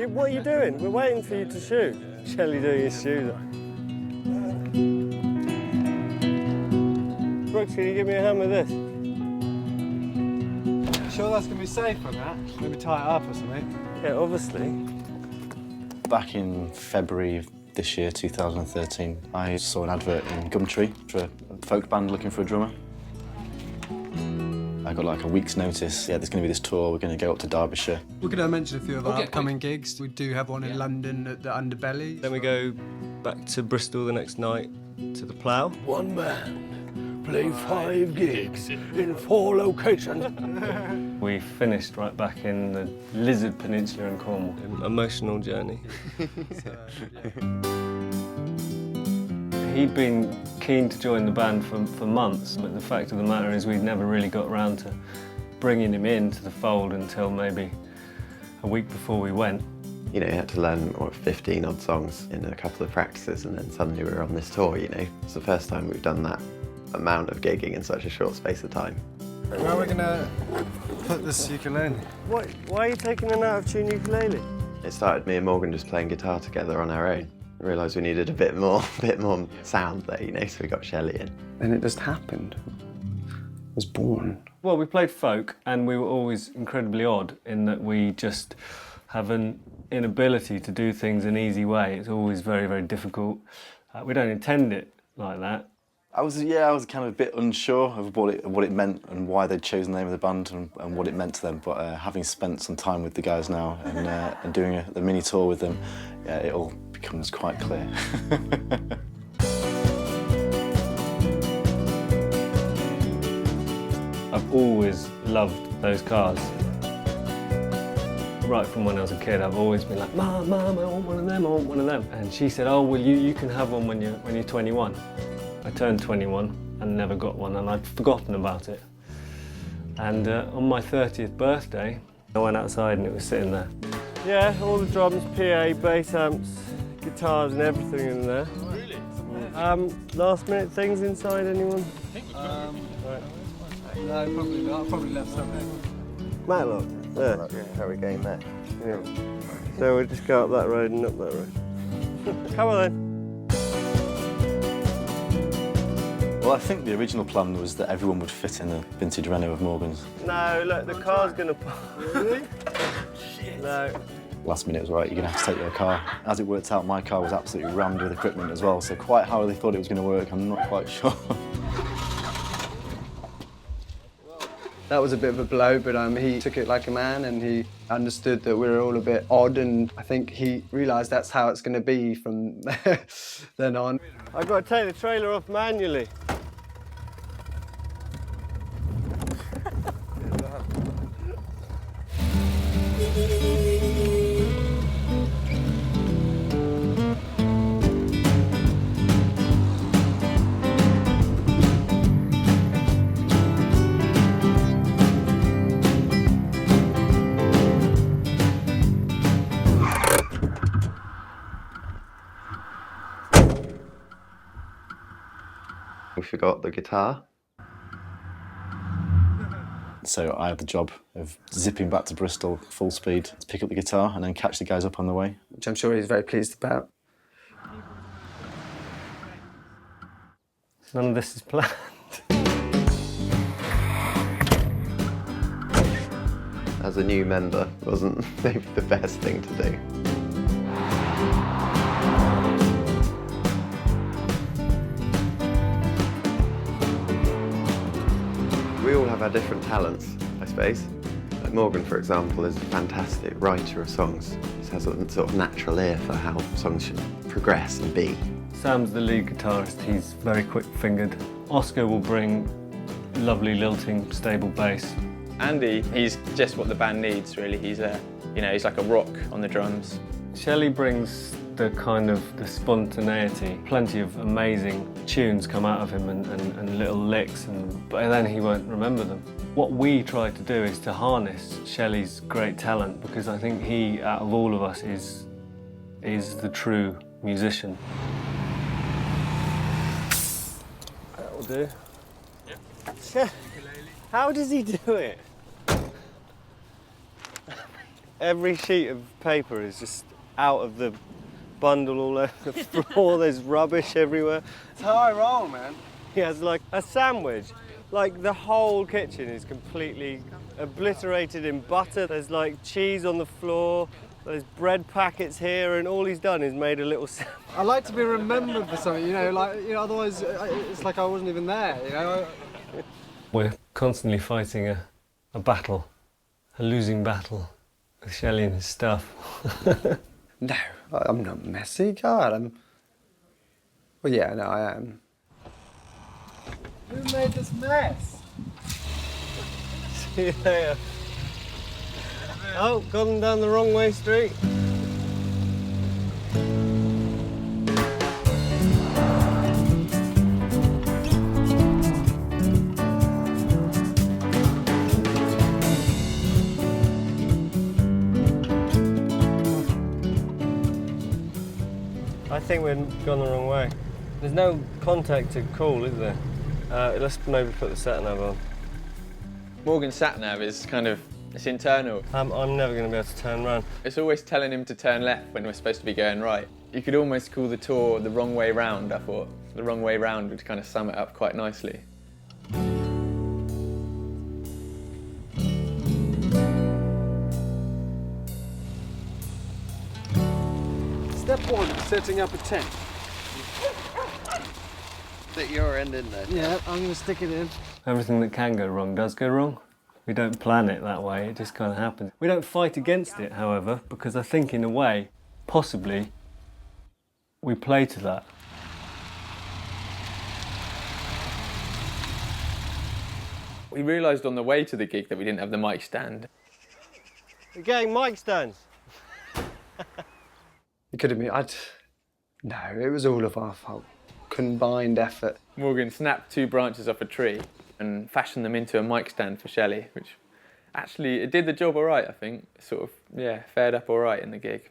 What are you doing? We're waiting for you to shoot. Shelley doing his shoes. Brooks, can you give me a hand with this? Sure that's going to be safe on that? Maybe tie it up or something? Yeah, obviously. Back in February of this year, 2013, I saw an advert in Gumtree for a folk band looking for a drummer. I got like a week's notice. Yeah, there's going to be this tour. We're going to go up to Derbyshire. We're going to mention a few of our upcoming gigs. We do have one in London at the Underbelly. Then we go back to Bristol the next night to the Plough. One man, play 5 gigs in 4 locations. We finished right back in the Lizard Peninsula in Cornwall. An emotional journey. He'd been keen to join the band for months, but the fact of the matter is we'd never really got around to bringing him into the fold until maybe a week before we went. You know, you had to learn, 15 odd songs in a couple of practices, and then suddenly we were on this tour, you know. It's the first time we've done that amount of gigging in such a short space of time. Where are we going to put this ukulele? Why are you taking an out-of-tune ukulele? It started me and Morgan just playing guitar together on our own. I realised we needed a bit more sound there, you know, so we got Shelley in. And it just happened. It was born. Well, we played folk, and we were always incredibly odd in that we just have an inability to do things an easy way. It's always very, very difficult. We don't intend it like that. I was kind of a bit unsure of what it meant and why they'd chosen the name of the band and what it meant to them. But having spent some time with the guys now and doing the mini tour with them, yeah, it all becomes quite clear. I've always loved those cars. Right from when I was a kid, I've always been like, Mum, I want one of them, I want one of them. And she said, oh, well, you can have one when you're 21. I turned 21 and never got one, and I'd forgotten about it. And on my 30th birthday, I went outside and it was sitting there. Yeah, all the drums, PA, bass amps, guitars and everything in there. Really? Last minute things inside, anyone? Right. No, probably not. I probably left something. Matlock? Yeah. How are we going there? Yeah. So we'll just go up that road and up that road. Come on then. Well, I think the original plan was that everyone would fit in a vintage Renault of Morgan's. No, look, the car's gonna... Really? No. Last minute was right, you're going to have to take your car. As it worked out, my car was absolutely rammed with equipment as well, so quite how they thought it was going to work, I'm not quite sure. That was a bit of a blow, but he took it like a man, and he understood that we were all a bit odd, and I think he realised that's how it's going to be from then on. I've got to take the trailer off manually. We forgot the guitar. So I had the job of zipping back to Bristol full speed to pick up the guitar and then catch the guys up on the way. Which I'm sure he's very pleased about. None of this is planned. As a new member, wasn't maybe the best thing to do. We all have our different talents, I suppose. Like Morgan, for example, is a fantastic writer of songs. He has a sort of natural ear for how songs should progress and be. Sam's the lead guitarist, he's very quick-fingered. Oscar will bring lovely lilting, stable bass. Andy, he's just what the band needs, really. He's he's like a rock on the drums. Shelley brings the kind of the spontaneity. Plenty of amazing tunes come out of him and little licks, but then he won't remember them. What we try to do is to harness Shelley's great talent, because I think he, out of all of us, is the true musician. That will do. Yeah. How does he do it? Every sheet of paper is just out of the bundle all over the floor. There's rubbish everywhere. It's how I roll, man. He has like a sandwich. Like the whole kitchen is completely obliterated in butter. There's like cheese on the floor. There's bread packets here, and all he's done is made a little sandwich. I like to be remembered for something, you know, like, you know, otherwise it's like I wasn't even there, you know. We're constantly fighting a battle, a losing battle with Shelley and his stuff. No, I'm not messy, God. Well, yeah, no, I am. Who made this mess? See you later. Oh, gone down the wrong way street. I think we've gone the wrong way. There's no contact to call, is there? Let's maybe put the sat-nav on. Morgan's sat-nav is kind of, it's internal. I'm never going to be able to turn round. It's always telling him to turn left when we're supposed to be going right. You could almost call the tour the wrong way round, I thought. The wrong way round would kind of sum it up quite nicely. Step one, setting up a tent. Stick your end in there. Yeah, I'm going to stick it in. Everything that can go wrong does go wrong. We don't plan it that way, it just kind of happens. We don't fight against it, however, because I think in a way, possibly, we play to that. We realised on the way to the gig that we didn't have the mic stand. We're getting mic stands. It could have been, no, it was all of our fault. Combined effort. Morgan snapped 2 branches off a tree and fashioned them into a mic stand for Shelley, which actually, it did the job all right, I think. Sort of, yeah, fared up all right in the gig.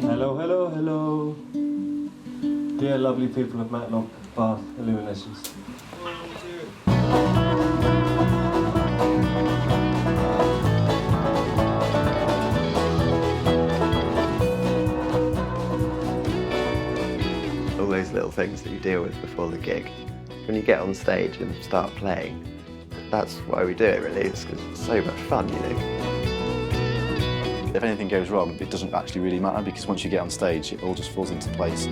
Hello, hello, hello. Dear lovely people of Matlock Bath Illuminations. All those little things that you deal with before the gig. When you get on stage and start playing, that's why we do it really. It's 'cause it's so much fun, you know. If anything goes wrong, it doesn't actually really matter because once you get on stage, it all just falls into place.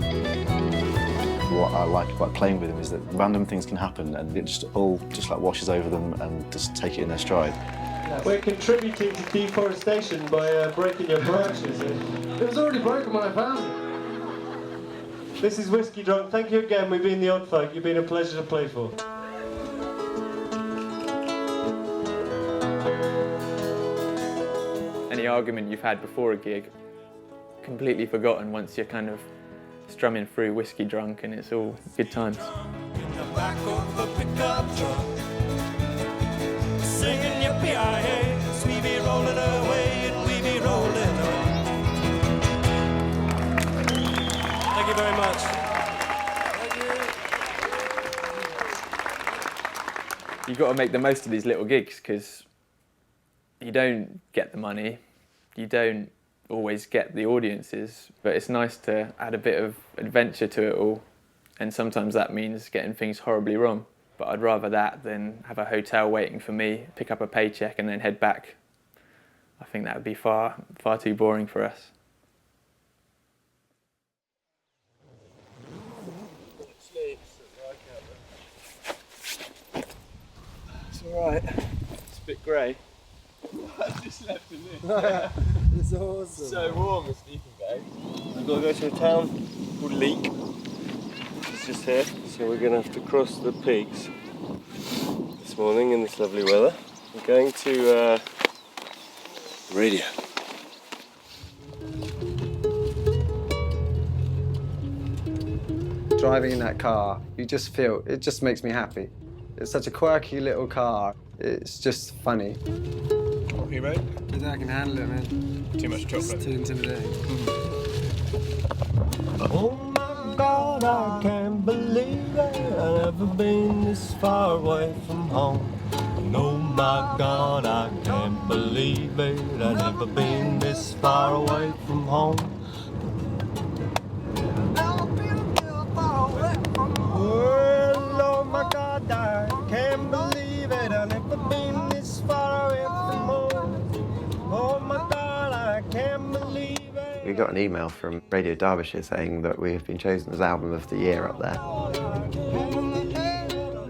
What I like about playing with them is that random things can happen and it just all like washes over them and just take it in their stride. We're contributing to deforestation by breaking your branches. It was already broken when I found it. This is Whiskey Drunk. Thank you again. We've been the Odd Folk. You've been a pleasure to play for. Any argument you've had before a gig, completely forgotten once you're kind of strumming through Whiskey Drunk and it's all good times. In the back of the pickup truck, singing yippee-yi-hey, we be rolling away and we be rolling on. Thank you very much. You've got to make the most of these little gigs because you don't get the money, you don't always get the audiences, but it's nice to add a bit of adventure to it all, and sometimes that means getting things horribly wrong. But I'd rather that than have a hotel waiting for me, pick up a paycheck and then head back. I think that would be far too boring for us. It's all right. It's a bit grey. I just left in this. It's awesome. So warm, the sleeping bag. We've got to go to a town called Leek. It's just here, so we're going to have to cross the peaks this morning in this lovely weather. We're going to radio. Driving in that car, you just feel, it just makes me happy. It's such a quirky little car. It's just funny. I can handle it, man. Too much chocolate. It's too intimidating. Oh my God, I can't believe it. I've never been this far away from home. And oh my God, I can't believe it. I've never been this far away from home. Well, oh my God, I can't believe it. I've never been this far away from home. Oh my God, I can't believe it. We got an email from Radio Derbyshire saying that we have been chosen as Album of the Year up there.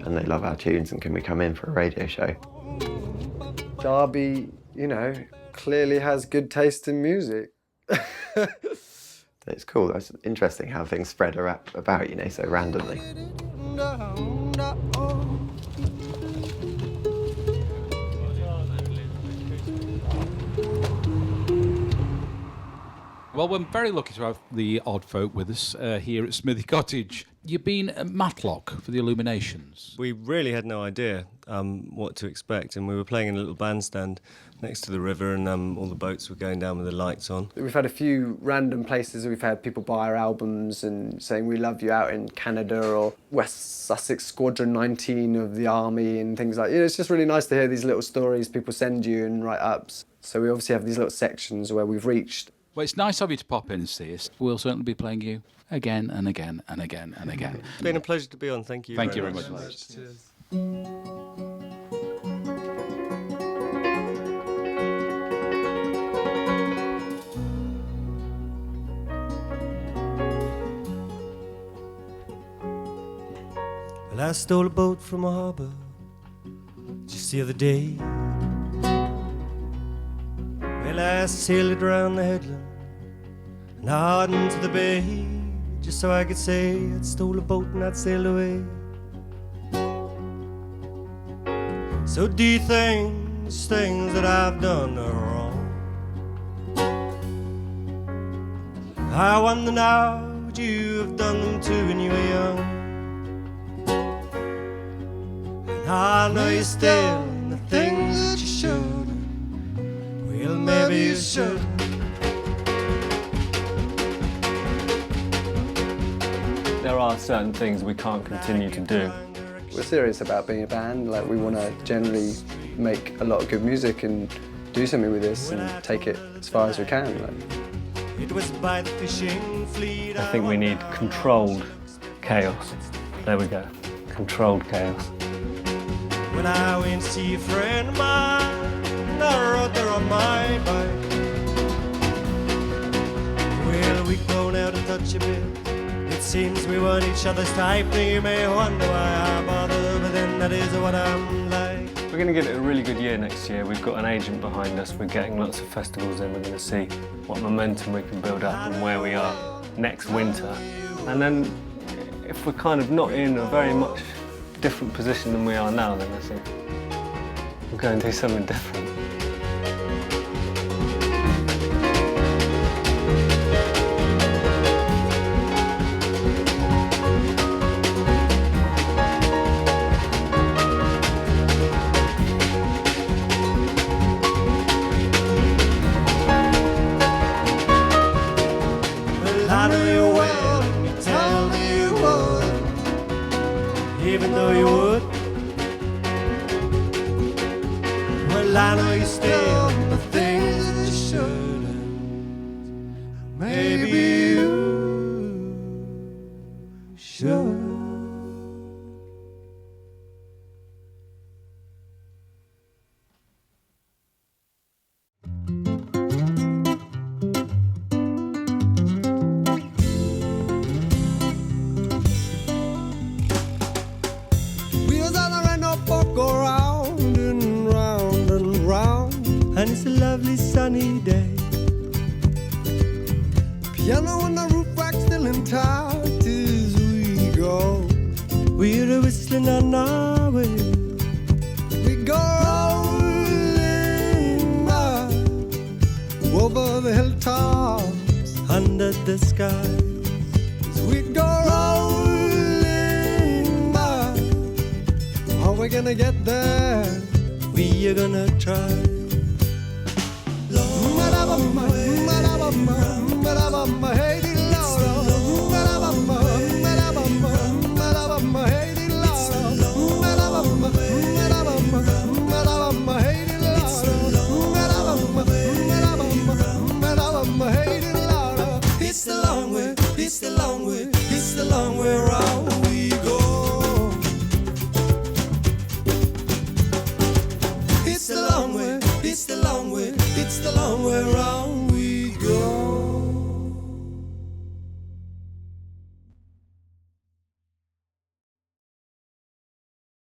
And they love our tunes and can we come in for a radio show? Derby, you know, clearly has good taste in music. It's cool. It's interesting how things spread about, you know, so randomly. Well, we're very lucky to have the odd folk with us here at Smithy Cottage. You've been at Matlock for the illuminations. We really had no idea what to expect, and we were playing in a little bandstand next to the river, and all the boats were going down with the lights on. We've had a few random places. We've had people buy our albums and saying we love you out in Canada or West Sussex Squadron 19 of the Army and things like that. You know, it's just really nice to hear these little stories people send you and write-ups. So we obviously have these little sections where we've reached. Well, it's nice of you to pop in and see us. We'll certainly be playing you again and again and again and again. It's been a pleasure to be on. Thank you. Thank you very much. Cheers. Well, I stole a boat from a harbour just the other day. Well, I sailed it around the headland and out into the bay, just so I could say I'd stole a boat and I'd sailed away. So do you think these things that I've done are wrong? I wonder now, would you have done them too when you were young? And I know you're still in the things that you should. Well, maybe you should. There are certain things we can't continue to do. We're serious about being a band. Like, we want to generally make a lot of good music and do something with this and take it as far as we can. It was by the fishing fleet. I think we need controlled chaos. There we go. Controlled chaos. When I went to see a friend of mine, I rode there on my bike. Well, we'd gone out and touch a bit. It seems we weren't each other's type. Now you may wonder why I bother, but then that is what I'm like. We're going to get a really good year next year. We've got an agent behind us. We're getting lots of festivals in. We're going to see what momentum we can build up and where we are next winter. And then if we're kind of not in a very much different position than we are now, then I think we'll go and do something different. I know you will, and you tell me you would, even though you would. Well, I know you still the things that you shouldn't. Maybe you should. Wheels on the Renault go round and round and round, and it's a lovely sunny day. Piano on the roof rack still intact as we go. We're whistling on our way. We go rolling by over the hilltops, under the skies. We go rolling by. Are we gonna get there? We are gonna try. Long way from we're all